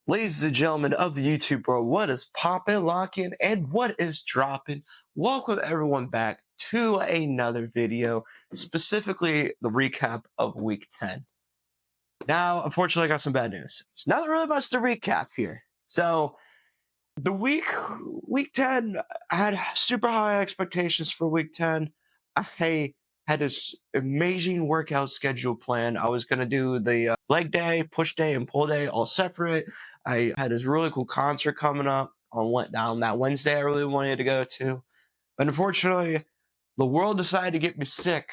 Ladies and gentlemen of the YouTube world, what is poppin', lockin', and what is dropping? Welcome everyone back to another video, specifically the recap of week 10. Now, unfortunately, I got some bad news. It's not really much to recap here. So, the week 10, I had super high expectations for week 10. I had this amazing workout schedule plan. I was going to do the leg day, push day, and pull day all separate. I had this really cool concert coming up down that Wednesday I really wanted to go to. But unfortunately, the world decided to get me sick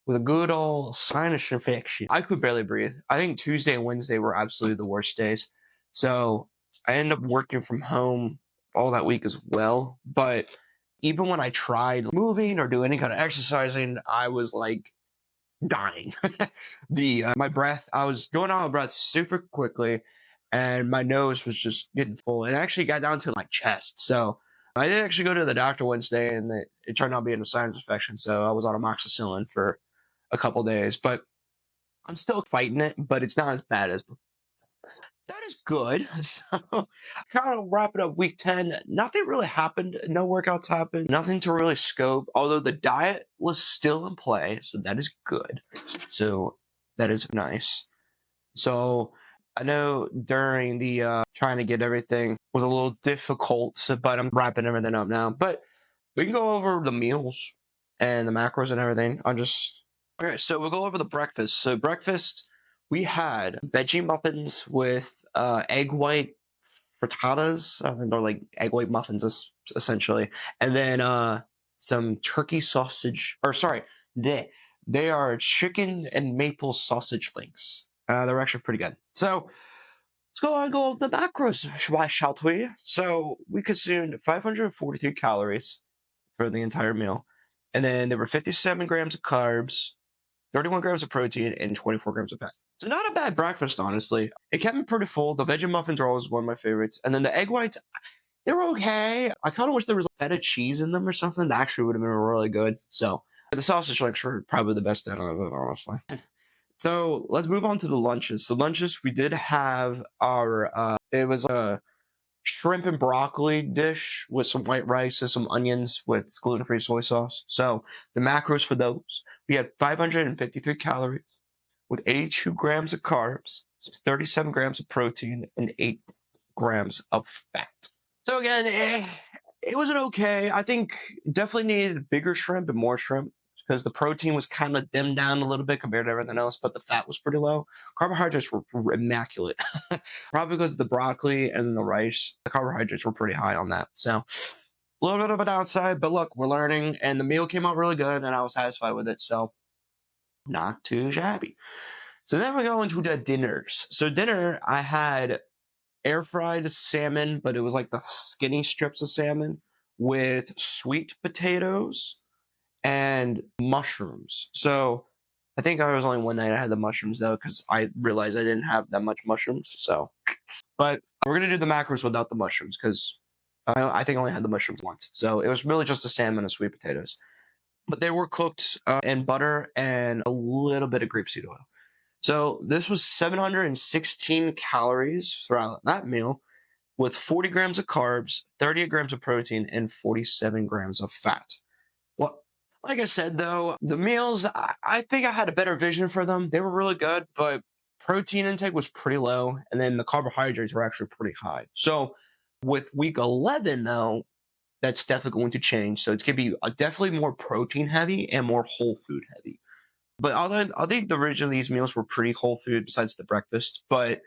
with a good old sinus infection. I could barely breathe. I think Tuesday and Wednesday were absolutely the worst days. So I ended up working from home all that week as well. But even when I tried moving or doing any kind of exercising, I was like dying. My breath, I was going out of breath super quickly, and my nose was just getting full. It actually got down to my chest. So I did actually go to the doctor Wednesday, and it turned out being a sinus infection. So I was on amoxicillin for a couple days, but I'm still fighting it, but it's not as bad as before. That is good. So, kind of wrapping up week 10. Nothing really happened. No workouts happened. Nothing to really scope. Although the diet was still in play, so that is good. So that is nice. So I know during the trying to get everything was a little difficult, but I'm wrapping everything up now. But we can go over the meals and the macros and everything. Okay, so we'll go over the breakfast. So breakfast, we had veggie muffins with egg white frittatas. They're like egg white muffins, essentially. And then some turkey sausage, or sorry, they are chicken and maple sausage links. They're actually pretty good. So let's go on and go over the macros, shall we? So we consumed 543 calories for the entire meal. And then there were 57 grams of carbs, 31 grams of protein, and 24 grams of fat. So not a bad breakfast, honestly. It kept me pretty full. The veggie muffins are always one of my favorites. And then the egg whites, they were okay. I kind of wish there was feta cheese in them or something. That actually would have been really good. So the sausage links were probably the best out of it, honestly. So let's move on to the lunches. So lunches, we did have it was a shrimp and broccoli dish with some white rice and some onions with gluten-free soy sauce. So the macros for those, we had 553 calories with 82 grams of carbs, 37 grams of protein, and 8 grams of fat. So again, it was an okay. I think definitely needed bigger shrimp and more shrimp because the protein was kind of dimmed down a little bit compared to everything else, but the fat was pretty low. Carbohydrates were immaculate. Probably because of the broccoli and the rice. The carbohydrates were pretty high on that. So a little bit of a downside, but look, we're learning, and the meal came out really good, and I was satisfied with it, so not too shabby. So then we go into the dinners. So dinner, I had air-fried salmon, but it was like the skinny strips of salmon with sweet potatoes and mushrooms. So I think I was only one night I had the mushrooms though, because I realized I didn't have that much mushrooms. So, but we're gonna do the macros without the mushrooms because I think I only had the mushrooms once. So it was really just a salmon and sweet potatoes, but they were cooked in butter and a little bit of grapeseed oil. So this was 716 calories throughout that meal, with 40 grams of carbs, 38 grams of protein, and 47 grams of fat. Well, like I said, though, the meals, I think I had a better vision for them. They were really good, but protein intake was pretty low, and then the carbohydrates were actually pretty high. So with week 11, though, that's definitely going to change. So it's going to be definitely more protein heavy and more whole food heavy. But I think the original these meals were pretty whole food besides the breakfast. But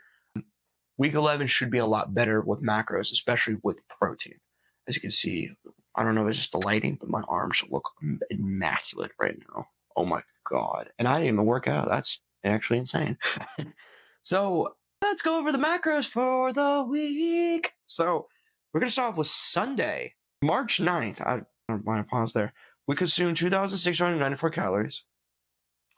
week 11 should be a lot better with macros, especially with protein. As you can see, I don't know, it's just the lighting, but my arms look immaculate right now. Oh my God. And I didn't even work out. That's actually insane. So let's go over the macros for the week. So we're going to start off with Sunday, March 9th. I don't mind, pause there. We consumed 2,694 calories.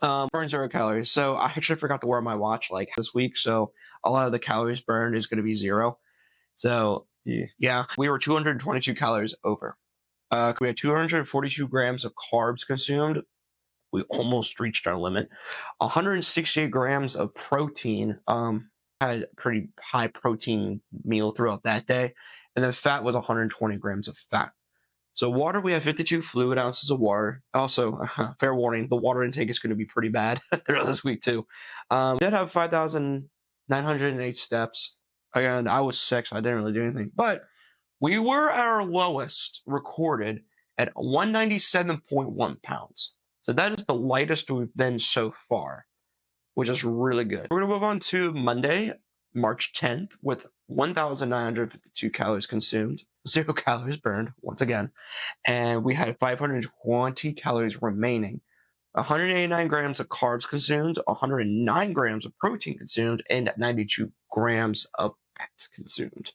Burn 0 calories. So I actually forgot to wear my watch like this week. So a lot of the calories burned is going to be 0. So yeah, we were 222 calories over. We had 242 grams of carbs consumed. We almost reached our limit. 168 grams of protein. had a pretty high protein meal throughout that day. And then fat was 120 grams of fat. So water, we have 52 fluid ounces of water. Also, fair warning, the water intake is going to be pretty bad throughout this week too. We did have 5,908 steps. Again, I was sick, so I didn't really do anything. But we were at our lowest recorded at 197.1 pounds. So that is the lightest we've been so far, which is really good. We're going to move on to Monday, March 10th, with 1,952 calories consumed, 0 calories burned, once again. And we had 520 calories remaining. 189 grams of carbs consumed, 109 grams of protein consumed, and 92 grams of fat consumed.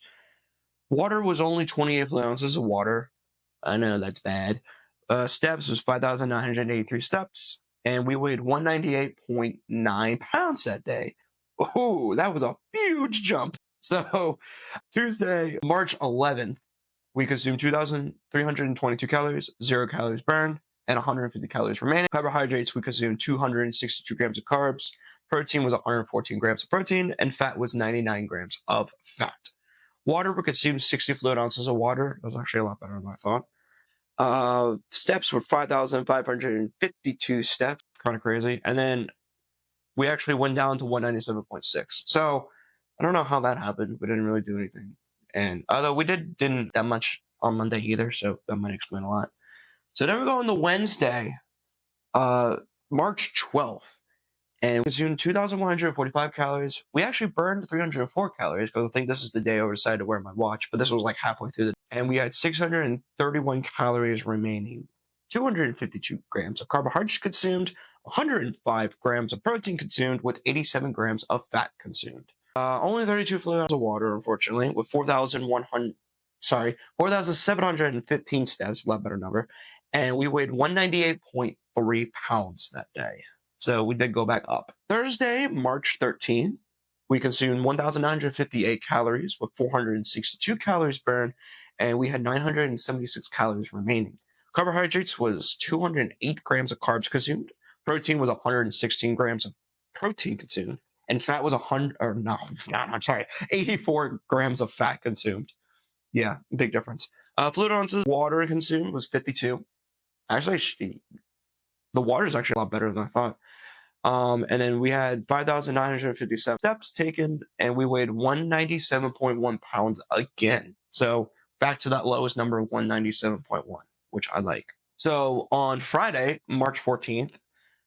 Water was only 28 ounces of water. I know that's bad. Steps was 5,983 steps, and we weighed 198.9 pounds that day. Oh, that was a huge jump. So Tuesday, March 11th, we consumed 2,322 calories, 0 calories burned, and 150 calories remaining. Carbohydrates, we consumed 262 grams of carbs. Protein was 114 grams of protein, and fat was 99 grams of fat. Water, we consumed 60 fluid ounces of water. That was actually a lot better than I thought. Steps were 5,552 steps. Kind of crazy. And then we actually went down to 197.6. So I don't know how that happened. We didn't really do anything. And although we didn't that much on Monday either, so that might explain a lot. So then we go on to Wednesday, March 12th, and we consumed 2,145 calories. We actually burned 304 calories because I think this is the day I decided to wear my watch, but this was like halfway through and we had 631 calories remaining. 252 grams of carbohydrates consumed, 105 grams of protein consumed, with 87 grams of fat consumed. Only 32 fluid ounces of water, unfortunately, with 4,715 steps, a lot better number, and we weighed 198.3 pounds that day. So we did go back up. Thursday, March 13th, we consumed 1,958 calories with 462 calories burned, and we had 976 calories remaining. Carbohydrates was 208 grams of carbs consumed. Protein was 116 grams of protein consumed, and fat was 84 grams of fat consumed. Yeah, big difference. Fluid ounces water consumed was 52. Actually, the water is actually a lot better than I thought. And then we had 5,957 steps taken, and we weighed 197.1 pounds again. So back to that lowest number of 197.1, which I like. So on Friday, March 14th,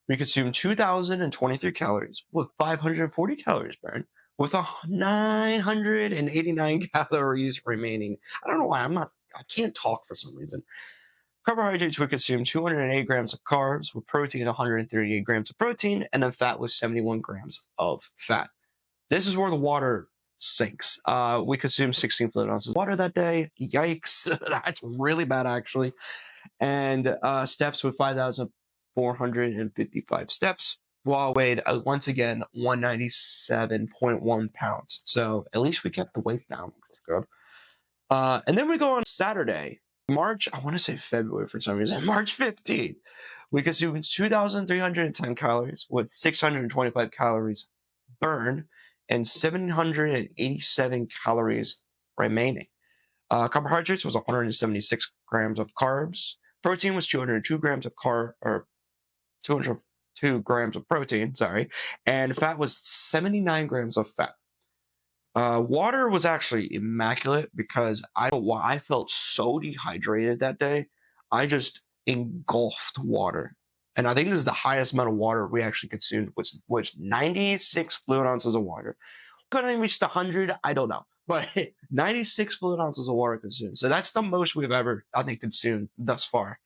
we consumed 2,023 calories with 540 calories burned, with 989 calories remaining. I don't know why I can't talk for some reason. Carbohydrates, we consumed 208 grams of carbs, with protein 138 grams of protein, and then fat was 71 grams of fat. This is where the water sinks. We consumed 16 fluid ounces of water that day. Yikes. That's really bad, actually. And steps with 5,455 steps, while weighed once again 197.1 pounds. So at least we kept the weight down, which was good. And then we go on Saturday, February for some reason, March 15th. We consumed 2,310 calories with 625 calories burned and 787 calories remaining. Carbohydrates was 176 grams of carbs. Protein was 202 grams of 202 grams of protein, and fat was 79 grams of fat. Water was actually immaculate because I felt so dehydrated that day. I just engulfed water. And I think this is the highest amount of water we actually consumed, was 96 fluid ounces of water. Couldn't reach the 100, I don't know. But 96 fluid ounces of water consumed. So that's the most we've ever, I think, consumed thus far.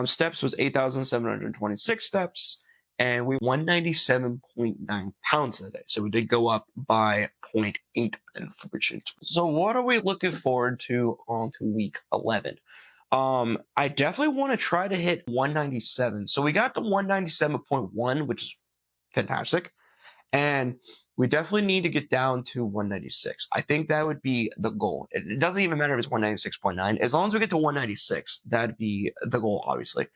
Steps was 8,726 steps. And we 197.9 pounds that day. So we did go up by 0.8, unfortunately. So what are we looking forward to on to week 11? I definitely want to try to hit 197. So we got to 197.1, which is fantastic. And we definitely need to get down to 196. I think that would be the goal. It doesn't even matter if it's 196.9. As long as we get to 196, that'd be the goal, obviously.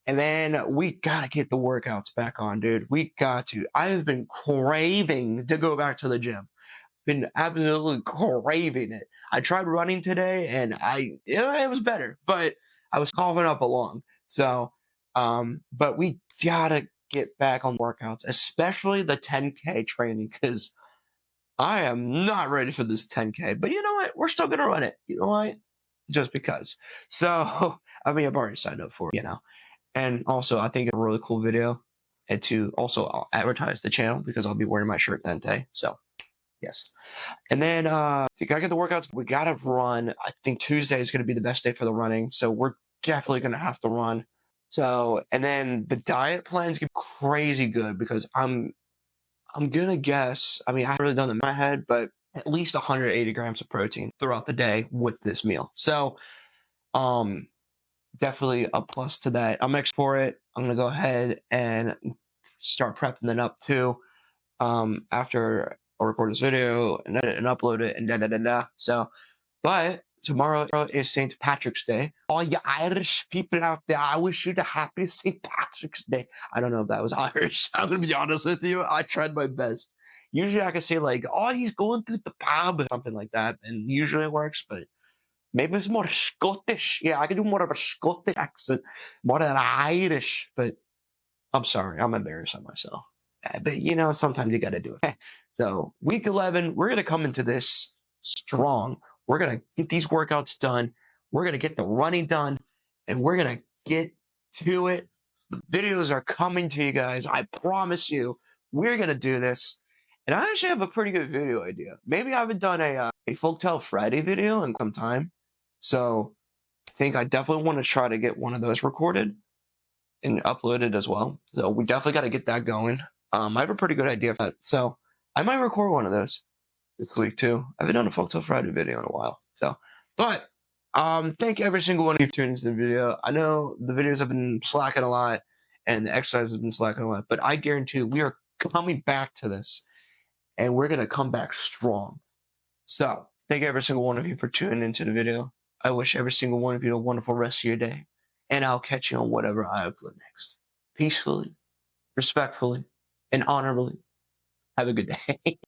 And then we gotta get the workouts back on, dude. We got to. I have been craving to go back to the gym. Been absolutely craving it. I tried running today and it was better, but I was coughing up a lung. So, but we gotta get back on workouts, especially the 10K training, because I am not ready for this 10K. But you know what? We're still gonna run it. You know why? Just because. So, I mean, I've already signed up for it, And also, I think it's a really cool video. And to also I'll advertise the channel because I'll be wearing my shirt that day. So, yes. And then you gotta get the workouts. We gotta run. I think Tuesday is gonna be the best day for the running. So we're definitely gonna have to run. So, and then the diet plan is gonna be crazy good because I'm gonna guess. I mean, I haven't really done it in my head, but at least 180 grams of protein throughout the day with this meal. So, definitely a plus to that. I'm excited for it. I'm gonna go ahead and start prepping it up too. After I record this video and edit and upload it and da. So, but tomorrow is St. Patrick's Day. All you Irish people out there, I wish you the happiest St. Patrick's Day. I don't know if that was Irish. I'm gonna be honest with you. I tried my best. Usually I can say like, oh, he's going through the pub or something like that, and usually it works, but maybe it's more Scottish. Yeah, I can do more of a Scottish accent, more than Irish, but I'm sorry, I'm embarrassing myself. But sometimes you got to do it. So week 11, we're going to come into this strong. We're going to get these workouts done. We're going to get the running done, and we're going to get to it. The videos are coming to you guys. I promise you, we're going to do this. And I actually have a pretty good video idea. Maybe I haven't done a Folktale Friday video in some time. So I think I definitely want to try to get one of those recorded and uploaded as well. So we definitely got to get that going. I have a pretty good idea for that. So I might record one of those this week too. I haven't done a Folktale Friday video in a while. So, but thank every single one of you for tuning into the video. I know the videos have been slacking a lot and the exercise has been slacking a lot, but I guarantee we are coming back to this and we're going to come back strong. So thank every single one of you for tuning into the video. I wish every single one of you a wonderful rest of your day. And I'll catch you on whatever I upload next. Peacefully, respectfully, and honorably. Have a good day.